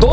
2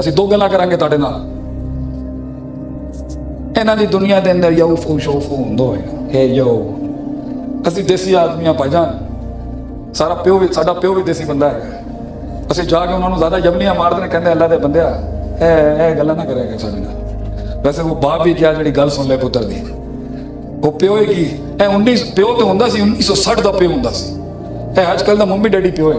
ਅਸੀਂ 2 ਗੱਲਾਂ ਕਰਾਂਗੇ ਤੁਹਾਡੇ ਨਾਲ। ਇਹਨਾਂ ਦੀ ਦੁਨੀਆ ਦੇ ਅੰਦਰ ਯੋ ਫੂ ਸ਼ੋ ਫੂ ਹੁੰਦਾ ਹੈ। ਇਹ ਯੋ ਅਸੀਂ ਦੇਸੀ ਆਦਮੀ ਆ ਭਾਈਜਾਨ, ਸਾਰਾ ਪਿਓ ਵੀ ਸਾਡਾ ਪਿਓ ਵੀ ਦੇਸੀ ਬੰਦਾ ਹੈ। ਅਸੀਂ ਜਾ ਕੇ ਉਹਨਾਂ ਨੂੰ ਜ਼ਿਆਦਾ ਯਮਨੀਆਂ ਮਾਰਦੇ ਨੇ, ਕਹਿੰਦੇ ਅੱਲਾ ਦੇ ਬੰਦਿਆ ਇਹ ਗੱਲਾਂ ਨਾ ਕਰਿਆ ਕਰ ਸਾਡੇ ਨਾਲ। ਵੈਸੇ ਉਹ ਬਾਪ ਵੀ ਕਿਹਾ ਜਿਹੜੀ ਗੱਲ ਸੁਣ ਲੈ ਪੁੱਤਰ ਦੀ, ਉਹ ਪਿਓ ਹੀ ਕੀ ਇਹ 19 ਪਿਓ ਤੇ ਹੁੰਦਾ ਸੀ 1960 ਦਾ ਪਿਓ ਹੁੰਦਾ ਸੀ। ਇਹ ਅੱਜ ਕੱਲ ਦਾ ਮੰਮੀ ਡੈਡੀ ਪਿਓ ਹੈ।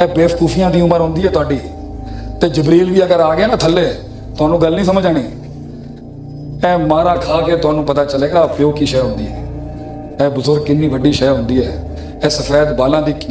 ਇਹ ਬੇਵਕੂਫੀਆਂ ਦੀ ਉਮਰ ਹੁੰਦੀ ਹੈ ਤੁਹਾਡੀ। ਤੇ ਜਬਰੀਲ ਵੀ ਅਗਰ ਆ ਗਿਆ ਨਾ ਥੱਲੇ, ਤੁਹਾਨੂੰ ਗੱਲ ਨਹੀਂ ਸਮਝ ਆਣੀ। ਇਹ ਮਾਰਾ ਖਾ ਕੇ ਤੁਹਾਨੂੰ ਪਤਾ ਚੱਲੇਗਾ ਪਿਓ ਕੀ ਸ਼ੈ ਹੁੰਦੀ ਹੈ, ਇਹ ਬਜ਼ੁਰਗ ਕਿੰਨੀ ਵੱਡੀ ਸ਼ੈ ਹੁੰਦੀ ਹੈ। ਇਹ ਸਫੈਦ ਬਾਲਾਂ ਦੀ,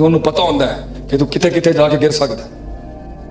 ਉਹਨੂੰ ਪਤਾ ਹੁੰਦਾ ਹੈ ਕਿ ਤੂੰ ਕਿੱਥੇ ਕਿੱਥੇ ਜਾ ਕੇ ਗਿਰ ਸਕਦਾ।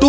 2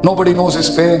Nobody knows his pain,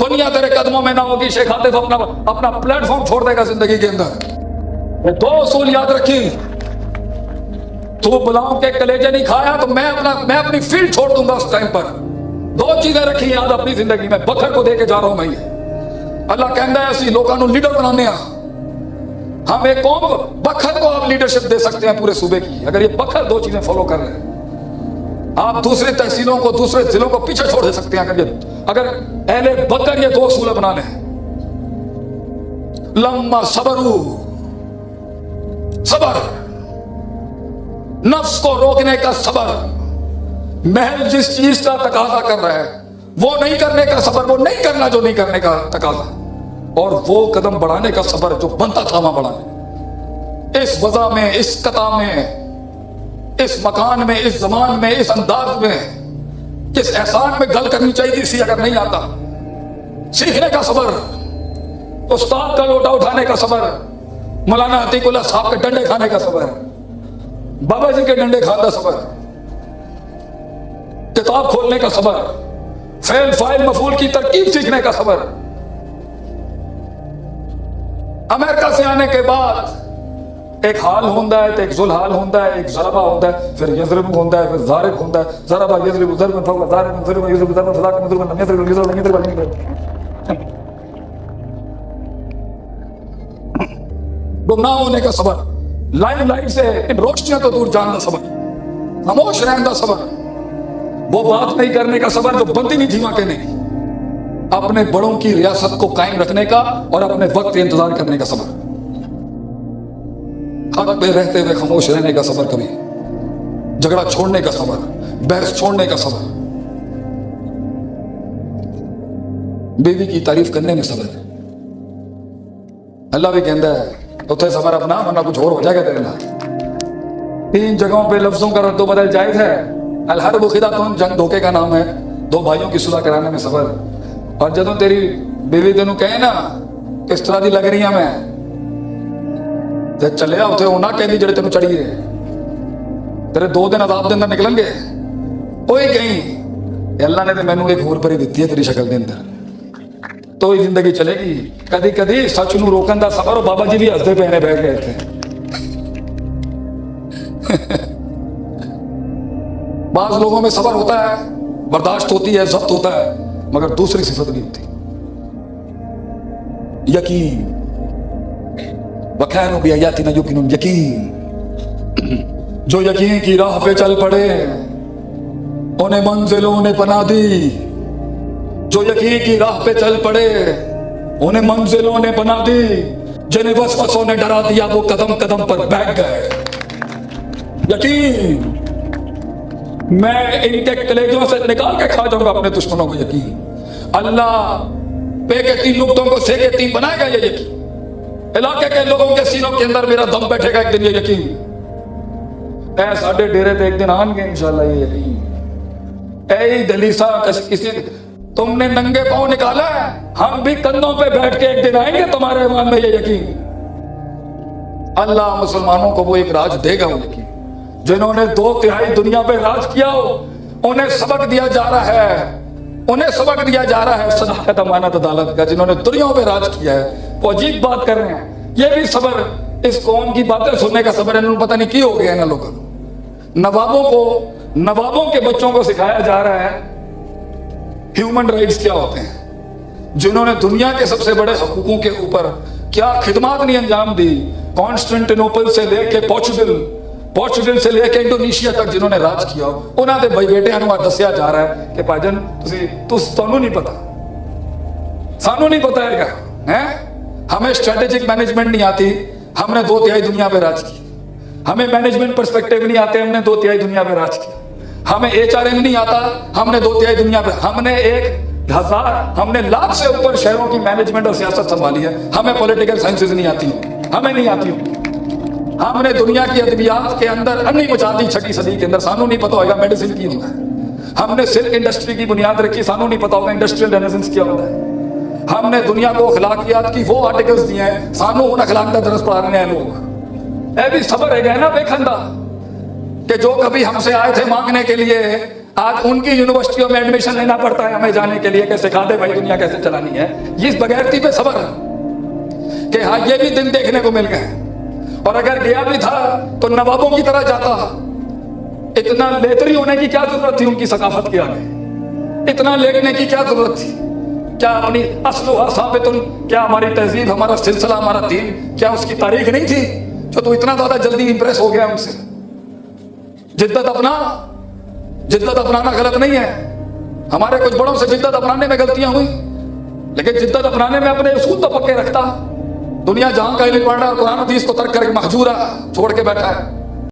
دنیا تیرے قدموں میں نہ ہوگی، شیخ عاطف اپنا پلیٹ فارم چھوڑ دے گا زندگی کے اندر۔ دو اصول یاد رکھی، تو بلاؤں کے کلیجے نہیں کھایا تو میں اپنی فیلڈ چھوڑ دوں گا اس ٹائم پر۔ دو چیزیں رکھی یاد اپنی زندگی میں، بکر کو دے کے جا رہا ہوں میں یہ۔ اللہ کہندا ہے اسی لوگوں کو لیڈر بنانے ہیں، ہم ایک قوم بکر کو آپ لیڈرشپ دے سکتے ہیں پورے صوبے کی، اگر یہ بکر دو چیزیں فالو کر رہے ہیں۔ آپ دوسری تحصیلوں کو، دوسرے ضلعوں کو پیچھے چھوڑ دے سکتے ہیں اگر اہل بکر یہ دو اصول بنا لیں۔ لما صبروا، صبر، نفس کو روکنے کا صبر، محل جس چیز کا تقاضا کر رہا ہے وہ نہیں کرنے کا صبر، وہ نہیں کرنا جو نہیں کرنے کا تقاضا، اور وہ قدم بڑھانے کا صبر جو بنتا تھا وہاں بڑھانے۔ اس وضع میں، اس قطع میں، اس مکان میں، اس زمان میں، اس انداز میں، کس احسان میں گل کرنی چاہیے تھی اگر نہیں آتا، سیکھنے کا صبر، استاد کا لوٹا اٹھانے کا صبر، مولانا عتیق اللہ صاحب کے ڈنڈے کھانے کا صبر، بابا جی کے ڈنڈے کھانے کا صبر، کتاب کھولنے کا صبر، فعل فاعل مفعول کی ترکیب سیکھنے کا صبر۔ امریکہ سے آنے کے بعد ایک حال ہوتا ہے، ایک ذل حال ہوتا ہے، ایک ضربہ ہوتا ہے، پھر یضرب ہوتا ہے، پھر ضارب ہوتا ہے، ضربہ یضرب ضربا فوق ضارب ضربا یضرب ضربا فلاک مضربا لم یضرب یضرب لم یضرب لم یضرب۔ گمراہ ہونے کا صبر، لائن لائن سے ان روشنیوں تو دور جانا صبر، خاموش رہنے کا صبر، وہ بات نہیں کرنے کا صبر جو بنتی نہیں تھی وہاں کہنے کی، اپنے بڑوں کی ریاست کو قائم رکھنے کا اور اپنے وقت انتظار کرنے کا صبر، حق پہ رہتے ہوئے خاموش رہنے کا صبر، کبھی جھگڑا چھوڑنے کا صبر، بحث چھوڑنے کا صبر، بیوی کی تعریف کرنے میں صبر۔ اللہ بھی کہندا ہے اتنے صبر اپنا ورنہ کچھ اور ہو جائے گا تیرے نال۔ تین جگہوں پہ لفظوں کا رد و بدل جائز ہے۔ الحرب خدعۃ، جنگ دھوکے کا نام ہے، دو بھائیوں کی صلح کرانے میں صبر۔ اور جدوں تیری بیوی تینوں کہے نا کس طرح دی لگ رہی ہوں میں، تے چلے آ اتنے وہ نہ کہندی جڑے تینوں چڑھی ہے، تیرے 2 دن عذاب دے اندر نکلن گے، کوئی کہیں کہ اللہ نے تو مینوں ایک ہور پری دتی ہے تیری شکل دے اندر، تو ہی زندگی چلے گی۔ کدی کدی سچ نو روکن دا صبر، اور بابا جی بھی ہسدے پے نے بیٹھ گئے تھے۔ بعض لوگوں میں صبر ہوتا ہے، برداشت ہوتی ہے، ضبط ہوتا ہے، مگر دوسری صفت بھی ہوتی، یقین۔ وَكَانُوا بِآيَاتِنَا يُوقِنُونَ، یقین، جو یقین کی راہ پہ چل پڑے انہیں منزلوں نے پناہ دی، جو یقین کی راہ پہ چل پڑے انہیں منزلوں نے بنا دی، جنہیں وسوسوں نے ڈرا دیا وہ قدم قدم پر بیٹھ گئے۔ یقین میں ان کے کلیجوں سے نکال کے کھا جاؤں گا اپنے دشمنوں کو، یقین اللہ پے کے 3 نقطوں کو سے کے 3 بنائے گا، یہ یقین علاقے کے لوگوں کے سینوں کے اندر میرا دم بیٹھے گا ایک دن، یہ یقین اے ساڈے ڈیرے تے ایک دن آن گے انشاءاللہ، یہ یقین اے دلیسا کسی تم نے ننگے پاؤں نکالا ہے، ہم بھی کندھوں پہ بیٹھ کے ایک دن آئیں گے تمہارے ایمان میں، یہ یقین اللہ مسلمانوں کو وہ ایک راج دے گا، وہ یقین جنہوں نے 2/3 دنیا پہ راج کیا ہو انہیں سبق دیا جا رہا ہے، انہیں سبق دیا جا رہا ہے صداقت، امانت، عدالت کا، جنہوں نے دنیا پہ راج کیا ہے وہ عجیب بات کر رہے ہیں۔ یہ بھی صبر، اس قوم کی باتیں سننے کا صبر، انہوں نے پتہ نہیں کی ہو گیا نا لوگوں کو، نوابوں کے بچوں کو سکھایا جا رہا ہے ہیومن رائٹس کیا ہوتے ہیں، جنہوں نے دنیا کے سب سے بڑے حقوقوں کے اوپر کیا خدمات نہیں انجام دی، کانسٹنٹینوپل سے لے کے پورچوگل سے لے کے انڈونیشیا تک جنہوں نے راج کیا، انہوں نے بھائی بیٹے نوں دسیا جا رہا ہے کہ بھاجن تانوں نہیں پتا، سانوں نہیں پتا ہے، ہمیں اسٹریٹجک مینجمنٹ نہیں آتی، ہم نے 2/3 دنیا پہ راج کی، ہمیں مینجمنٹ پرسپیکٹیو نہیں آتے، ہم نے 2/3 دنیا پہ راج کیا، ہمیں HRM نہیں آتا، ہم نے 2/3 دنیا پہ، ہم نے 1000 ہم نے لاکھ سے اوپر شہروں کی مینجمنٹ اور سیاست سنبھالی ہے، ہمیں پولیٹیکل سائنسز نہیں آتی، ہمیں نہیں آتی، ہم نے دنیا کی ادبیات کے اندر انی مچا دی 6ویں صدی کے اندر، سانوں نہیں پتا ہوگا میڈیسن کی ہوتا ہے، ہم نے سلک انڈسٹری کی بنیاد رکھی، سانوں نہیں پتا ہوگا انڈسٹریل رینیسنس کیا ہوتا ہے، ہم نے دنیا کو اخلاقیات کی وہ آرٹیکلز دیے ہیں، سانوں ان اخلاق کا درس پڑھا رہے ہیں لوگ۔ اے بھی صبر ہے گا نا بے کھندا کہ جو کبھی ہم سے آئے تھے مانگنے کے لیے آج ان کی یونیورسٹیوں میں ایڈمیشن لینا پڑتا ہے ہمیں جانے کے لیے کہ سکھا دے بھائی دنیا کیسے چلانی ہے. اس بغیرتی پہ صبر ہے کہ ہاں یہ بھی دن دیکھنے کو مل گئے. اور اگر گیا بھی تھا تو نوابوں کی طرح جاتا. اتنا لیتری ہونے کی کیا ضرورت تھی ان کی ثقافت کے آگے؟ اتنا لیٹنے کی کیا ضرورت تھی؟ کیا اپنی اصلها ثابت، کیا ہماری تہذیب، ہمارا سلسلہ، ہمارا دین، کیا اس کی تاریخ نہیں تھی جو تو اتنا زیادہ جلدی امپریس ہو گیا ان سے؟ جدت اپنانا غلط نہیں ہے. ہمارے کچھ بڑوں سے جدت اپنانے میں غلطیاں ہوئی، لیکن جدت اپنانے میں اپنے اصول تو پکے رکھتا. دنیا جہاں کا علم پڑھ رہا ہے، قرآن حدیث کو ترک کر کے مہجورہ چھوڑ کے بیٹھا ہے.